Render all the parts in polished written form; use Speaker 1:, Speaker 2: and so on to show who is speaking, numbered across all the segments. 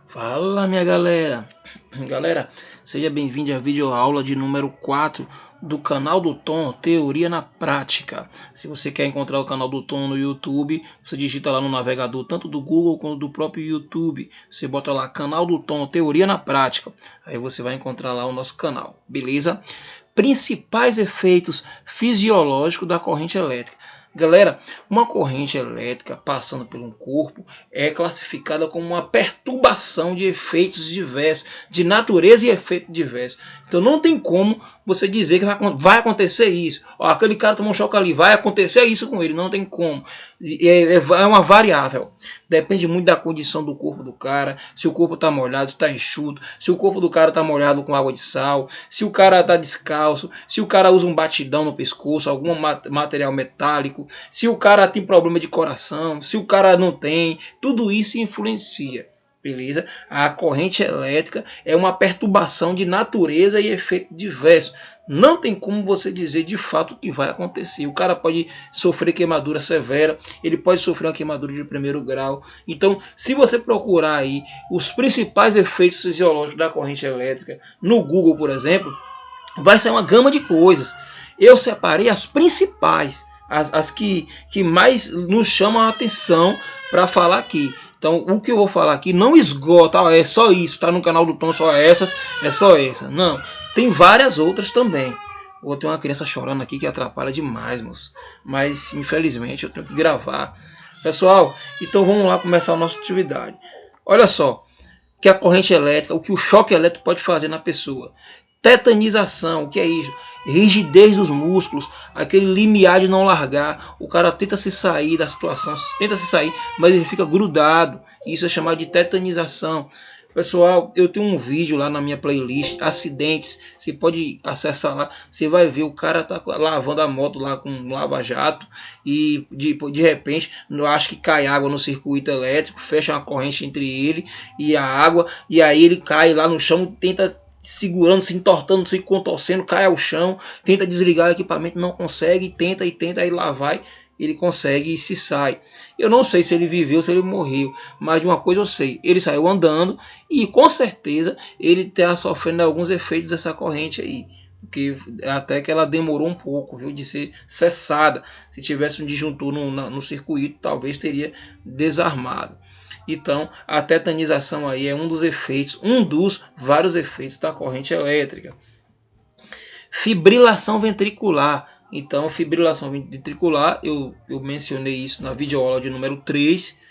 Speaker 1: Fala, minha galera! Galera, seja bem-vindo à videoaula de número 4 do canal do Tom, Teoria na Prática. Se você quer encontrar o canal do Tom no YouTube, você digita lá no navegador, tanto do Google quanto do próprio YouTube. Você bota lá, canal do Tom, Teoria na Prática. Aí você vai encontrar lá o nosso canal, beleza? Principais efeitos fisiológicos da corrente elétrica. Galera, uma corrente elétrica passando por um corpo é classificada como uma perturbação de efeitos diversos, de natureza e efeito diverso. Então não tem como você dizer que vai acontecer isso. Ó, aquele cara tomou um choque ali, vai acontecer isso com ele. Não tem como. É uma variável. Depende muito da condição do corpo do cara. Se o corpo está molhado, se está enxuto. Se o corpo do cara está molhado com água de sal. Se o cara está descalço. Se o cara usa um batidão no pescoço, algum material metálico. Se o cara tem problema de coração. Se o cara não tem. Tudo isso influencia. Beleza? A corrente elétrica é uma perturbação de natureza e efeito diverso. Não tem como você dizer de fato o que vai acontecer. O cara pode sofrer queimadura severa, ele pode sofrer uma queimadura de primeiro grau. Então, se você procurar aí os principais efeitos fisiológicos da corrente elétrica no Google, por exemplo, vai ser uma gama de coisas. Eu separei as principais, as que mais nos chamam a atenção para falar aqui. Então, o que eu vou falar aqui não esgota, é só isso, está no canal do Tom, só essas, é só essa. Não, tem várias outras também. Vou ter uma criança chorando aqui que atrapalha demais, moço. Mas, infelizmente, eu tenho que gravar. Pessoal, então vamos lá começar a nossa atividade. Olha só, que a corrente elétrica, o que o choque elétrico pode fazer na pessoa. Tetanização, o que é isso? Rigidez dos músculos, aquele limiar de não largar. O cara tenta se sair da situação, tenta se sair, mas ele fica grudado. Isso é chamado de tetanização. Pessoal, eu tenho um vídeo lá na minha playlist, acidentes. Você pode acessar lá, você vai ver o cara tá lavando a moto lá com um lava-jato e de repente, eu acho que cai água no circuito elétrico, fecha uma corrente entre ele e a água, e aí ele cai lá no chão, tenta segurando, se entortando, se contorcendo, cai ao chão, tenta desligar o equipamento, não consegue, tenta, aí lá vai, ele consegue e se sai. Eu não sei se ele viveu, se ele morreu, mas de uma coisa eu sei, ele saiu andando e com certeza ele está sofrendo alguns efeitos dessa corrente aí, porque até que ela demorou um pouco, viu, de ser cessada. Se tivesse um disjuntor no circuito, talvez teria desarmado. Então, a tetanização aí é um dos efeitos, um dos vários efeitos da corrente elétrica. Fibrilação ventricular. Então, fibrilação ventricular, eu mencionei isso na videoaula de número 3.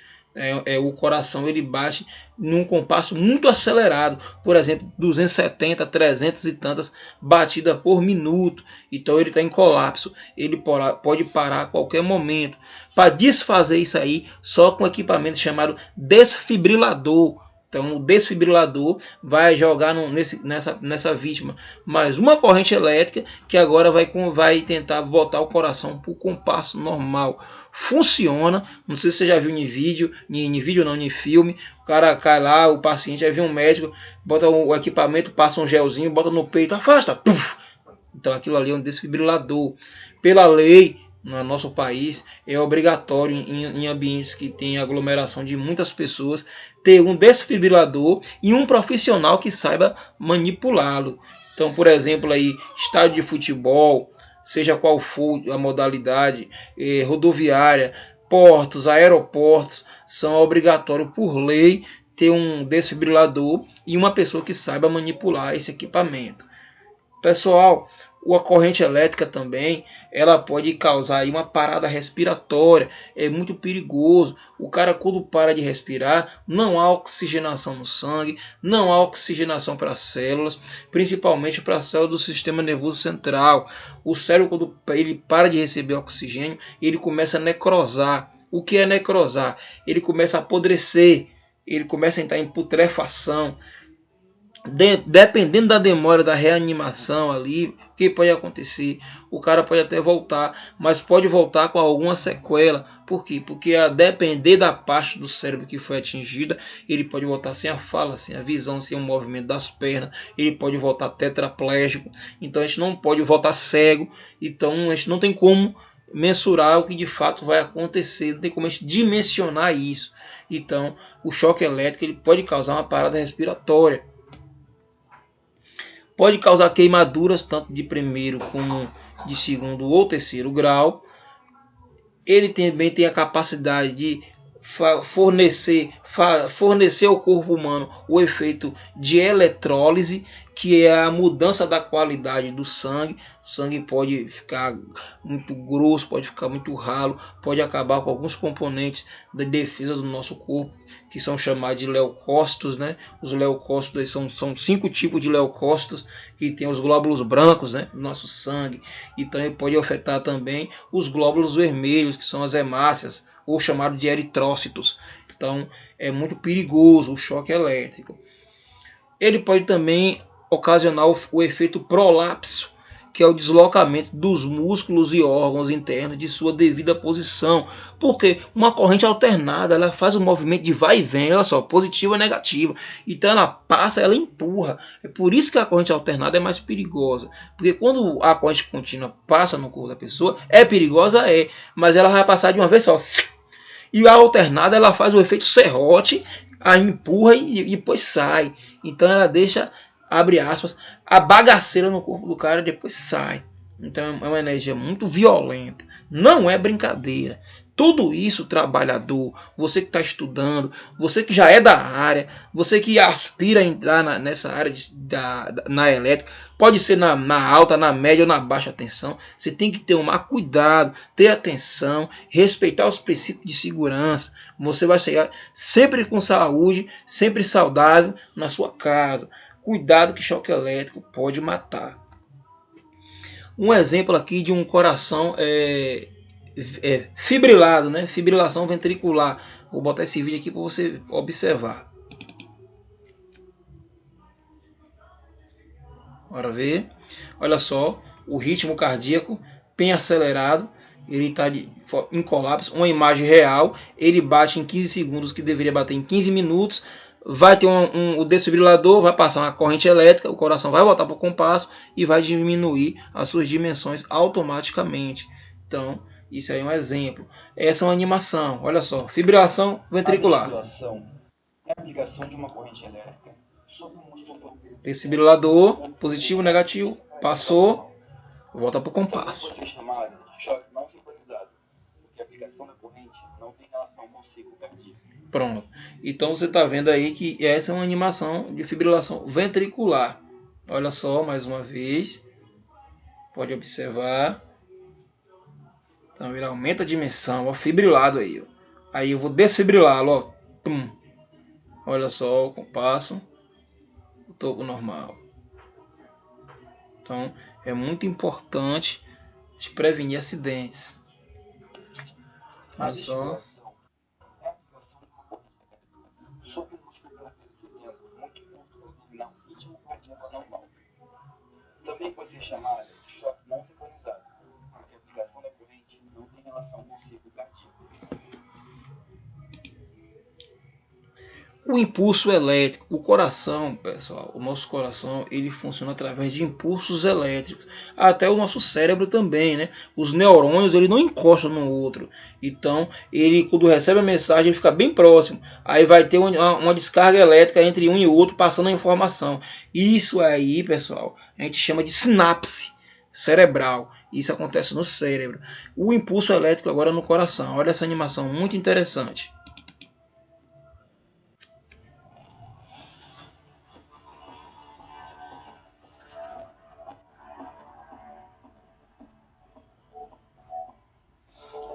Speaker 1: O coração ele bate num compasso muito acelerado, por exemplo, 270, 300 e tantas batidas por minuto. Então ele está em colapso, ele pode parar a qualquer momento. Para desfazer isso aí, só com equipamento chamado desfibrilador. Então o desfibrilador vai jogar nessa vítima mais uma corrente elétrica que agora vai tentar botar o coração para o compasso normal. Funciona, não sei se você já viu em vídeo, em filme. O cara cai lá, o paciente, aí vem um médico, bota o equipamento, passa um gelzinho, bota no peito, afasta, puf! Então aquilo ali é um desfibrilador. Pela lei, no nosso país, é obrigatório em ambientes que tem aglomeração de muitas pessoas ter um desfibrilador e um profissional que saiba manipulá-lo. Então, por exemplo, aí, estádio de futebol, seja qual for a modalidade, rodoviária, portos, aeroportos, são obrigatórios por lei ter um desfibrilador e uma pessoa que saiba manipular esse equipamento. Pessoal, a corrente elétrica também, ela pode causar aí uma parada respiratória, é muito perigoso. O cara, quando para de respirar, não há oxigenação no sangue, não há oxigenação para as células, principalmente para as células do sistema nervoso central. O cérebro, quando ele para de receber oxigênio, ele começa a necrosar. O que é necrosar? Ele começa a apodrecer, ele começa a entrar em putrefação. Dependendo da demora da reanimação ali, o que pode acontecer? O cara pode até voltar, mas pode voltar com alguma sequela. Por quê? Porque a depender da parte do cérebro que foi atingida, ele pode voltar sem a fala, sem a visão, sem o movimento das pernas, ele pode voltar tetraplégico. Então a gente não pode voltar cego, então a gente não tem como mensurar o que de fato vai acontecer, não tem como a gente dimensionar isso. Então, o choque elétrico ele pode causar uma parada respiratória, pode causar queimaduras tanto de primeiro como de segundo ou terceiro grau. Ele também tem a capacidade de fornecer ao corpo humano o efeito de eletrólise, que é a mudança da qualidade do sangue. O sangue pode ficar muito grosso, pode ficar muito ralo, pode acabar com alguns componentes da defesa do nosso corpo, que são chamados de leucócitos, né? Os leucócitos são 5 tipos de leucócitos, que tem os glóbulos brancos, né, no nosso sangue. Então ele pode afetar também os glóbulos vermelhos, que são as hemácias, ou chamado de eritrócitos. Então é muito perigoso o choque elétrico. Ele pode também ocasionar o efeito prolapso, que é o deslocamento dos músculos e órgãos internos de sua devida posição, porque uma corrente alternada ela faz um movimento de vai e vem, olha só, positiva e negativa, então ela passa, ela empurra. É por isso que a corrente alternada é mais perigosa, porque quando a corrente contínua passa no corpo da pessoa, é perigosa, mas ela vai passar de uma vez só, e a alternada ela faz o efeito serrote, a empurra e depois sai. Então ela deixa, abre aspas, a bagaceira no corpo do cara e depois sai. Então é uma energia muito violenta, não é brincadeira. Tudo isso, trabalhador, você que está estudando, você que já é da área, você que aspira a entrar nessa área na elétrica, pode ser na alta, na média ou na baixa tensão, você tem que tomar cuidado, ter atenção, respeitar os princípios de segurança. Você vai chegar sempre com saúde, sempre saudável na sua casa. Cuidado que choque elétrico pode matar. Um exemplo aqui de um coração fibrilado, né? Fibrilação ventricular. Vou botar esse vídeo aqui para você observar. Bora ver. Olha só, o ritmo cardíaco bem acelerado. Ele está em colapso. Uma imagem real. Ele bate em 15 segundos, que deveria bater em 15 minutos. Vai ter o desfibrilador, vai passar uma corrente elétrica, o coração vai voltar para o compasso e vai diminuir as suas dimensões automaticamente. Então, isso aí é um exemplo. Essa é uma animação. Olha só, fibrilação ventricular.
Speaker 2: A fibrilação é a aplicação de uma corrente elétrica sobre um músculo.
Speaker 1: Desfibrilador, positivo, negativo, passou, volta para o compasso.
Speaker 2: Pode ser chamado de choque não sincronizado, porque a aplicação da corrente não tem relação com o ciclo cardíaco.
Speaker 1: Pronto. Então você está vendo aí que essa é uma animação de fibrilação ventricular. Olha só, mais uma vez. Pode observar. Então ele aumenta a dimensão, ó, fibrilado aí. Ó. Aí eu vou desfibrilá-lo, ó. Tum. Olha só o compasso. O topo normal. Então é muito importante de prevenir acidentes. Olha só.
Speaker 2: Sobre o músculo muito curto para determinar o ritmo cardíaco anormal. Também pode ser chamada de choque não sincronizado, porque a aplicação da corrente não tem relação com o ciclo cardíaco.
Speaker 1: O impulso elétrico, o coração, pessoal, o nosso coração, ele funciona através de impulsos elétricos. Até o nosso cérebro também, né? Os neurônios, ele não encostam no outro. Então, ele quando recebe a mensagem, ele fica bem próximo. Aí vai ter uma descarga elétrica entre um e outro, passando a informação. Isso aí, pessoal, a gente chama de sinapse cerebral. Isso acontece no cérebro. O impulso elétrico agora no coração. Olha essa animação muito interessante.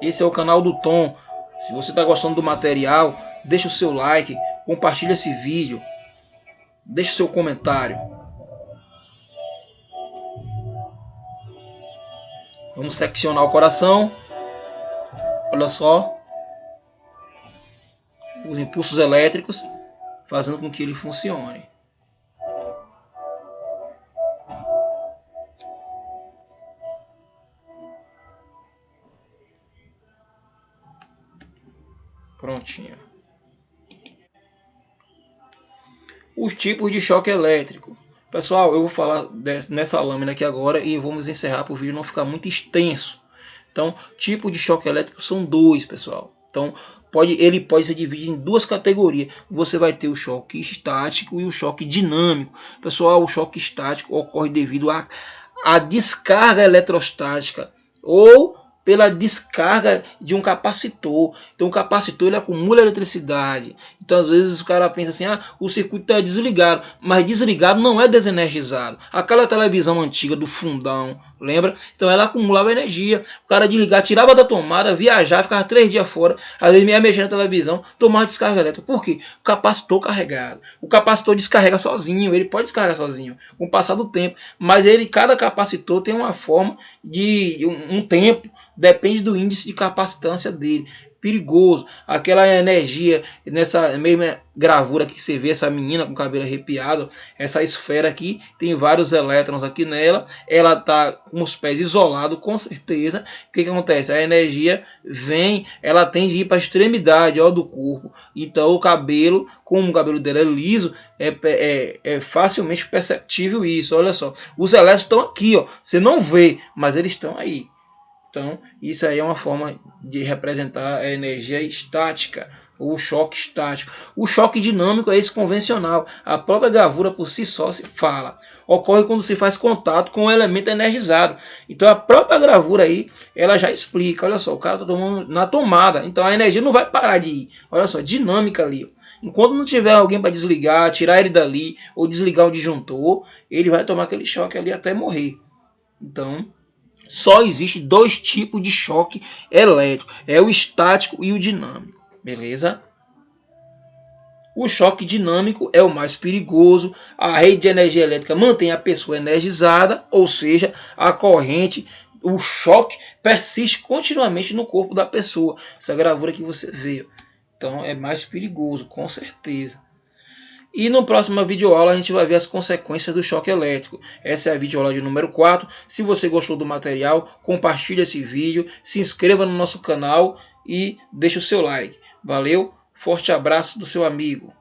Speaker 1: Esse é o canal do Tom. Se você está gostando do material, deixa o seu like, compartilha esse vídeo, deixa o seu comentário. Vamos seccionar o coração. Olha só. Os impulsos elétricos fazendo com que ele funcione. Prontinho. Os tipos de choque elétrico. Pessoal, eu vou falar nessa lâmina aqui agora e vamos encerrar para o vídeo não ficar muito extenso. Então, tipo de choque elétrico são dois, pessoal. Então, ele pode ser dividido em duas categorias. Você vai ter o choque estático e o choque dinâmico. Pessoal, o choque estático ocorre devido à descarga eletrostática ou pela descarga de um capacitor. Então o capacitor ele acumula eletricidade. Então às vezes o cara pensa assim, o circuito está desligado, mas desligado não é desenergizado. Aquela televisão antiga do fundão, lembra? Então ela acumulava energia. O cara desligava, tirava da tomada, viajava, ficava 3 dias fora, às vezes ia mexer na televisão, tomava descarga elétrica. Por quê? O capacitor carregado. O capacitor descarrega sozinho, ele pode descarregar sozinho com o passar do tempo, mas cada capacitor tem uma forma de um tempo. Depende do índice de capacitância dele. Perigoso. Aquela energia, nessa mesma gravura que você vê, essa menina com cabelo arrepiado, essa esfera aqui, tem vários elétrons aqui nela. Ela está com os pés isolados, com certeza. O que acontece? A energia vem, ela tende a ir para a extremidade do corpo. Então o cabelo, como o cabelo dela é liso, é facilmente perceptível isso. Olha só, os elétrons estão aqui, você não vê, mas eles estão aí. Então, isso aí é uma forma de representar a energia estática, ou choque estático. O choque dinâmico é esse convencional. A própria gravura por si só se fala. Ocorre quando se faz contato com o elemento energizado. Então, a própria gravura aí, ela já explica. Olha só, o cara está tomando na tomada. Então, a energia não vai parar de ir. Olha só, dinâmica ali. Enquanto não tiver alguém para desligar, tirar ele dali, ou desligar o disjuntor, ele vai tomar aquele choque ali até morrer. Então, só existe dois tipos de choque elétrico, é o estático e o dinâmico, beleza? O choque dinâmico é o mais perigoso. A rede de energia elétrica mantém a pessoa energizada, ou seja, a corrente, o choque persiste continuamente no corpo da pessoa. Essa gravura que você vê, então é mais perigoso, com certeza. E no próximo videoaula a gente vai ver as consequências do choque elétrico. Essa é a videoaula de número 4. Se você gostou do material, compartilhe esse vídeo, se inscreva no nosso canal e deixe o seu like. Valeu, forte abraço do seu amigo.